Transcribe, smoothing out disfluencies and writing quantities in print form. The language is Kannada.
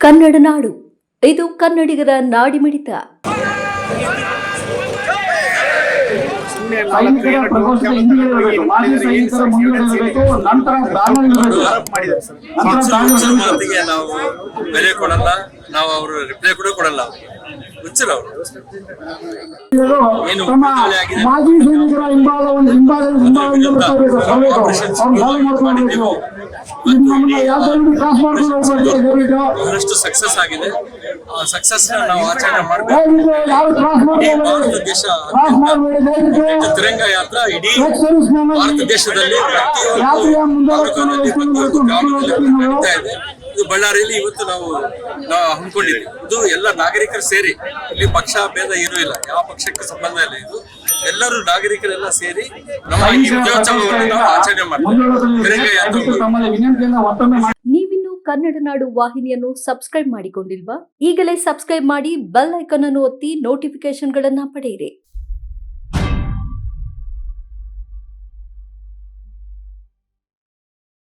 ಕನ್ನಡ ನಾಡು, ಇದು ಕನ್ನಡಿಗರ ನಾಡಿಮಿಡಿತ. ಸೈನಿಕರ ಪ್ರಕೋಷ್ಠದ ಹಿಂದಿರಬೇಕು, ಮಾಜಿ ಸೈನಿಕರ ಮುಂದಿರಬೇಕು, ನಂತರ ಮಾತಿಗೆ ನಾವು ಬೆಲೆ ಕೊಡಲ್ಲ, ನಾವು ಅವರು ರಿಪ್ಲೈ ಕೂಡ ಕೊಡಲ್ಲ. ಹುಚ್ಚರವರು ಏನು ಮಾಜಿ ಸೈನಿಕರ ಬಹಳಷ್ಟು ಸಕ್ಸಸ್ ಆಗಿದೆ. ಸಕ್ಸಸ್ ನಾವು ಆಚರಣೆ ಮಾಡಬೇಕು. ಭಾರತ ದೇಶ ತಿರಂಗ ಯಾತ್ರಾ ಇಡೀ ಭಾರತ ದೇಶದಲ್ಲಿ ನಡೀತಾ ಇದೆ. ಇದು ಬಳ್ಳಾರಿಯಲ್ಲಿ ಇವತ್ತು ನಾವು ಹಮ್ಮಿಕೊಂಡಿದ್ವಿ. ಇದು ಎಲ್ಲ ನಾಗರಿಕರು ಸೇರಿ, ಇಲ್ಲಿ ಪಕ್ಷ ಭೇದ ಏನೂ ಇಲ್ಲ, ಯಾವ ಪಕ್ಷಕ್ಕೆ ಸಂಬಂಧ ಇಲ್ಲ. ಇದು ಎಲ್ಲರೂ ನಾಗರಿಕರೆಲ್ಲ ಸೇರಿ ನಮ್ಮ ಈ ವಿಜಯೋತ್ಸವವನ್ನು ನಾವು ಆಚರಣೆ ಮಾಡ್ತೀವಿ. ನೀವಿನ್ನು ಕನ್ನಡ ನಾಡು ವಾಹಿನಿಯನ್ನು ಸಬ್ಸ್ಕ್ರೈಬ್ ಮಾಡಿಕೊಂಡಿಲ್ವಾ? ಈಗಲೇ ಸಬ್ಸ್ಕ್ರೈಬ್ ಮಾಡಿ, ಬೆಲ್ ಐಕಾನ್ ಅನ್ನು ಒತ್ತಿ ನೋಟಿಫಿಕೇಶನ್ಗಳನ್ನ ಪಡೆಯಿರಿ.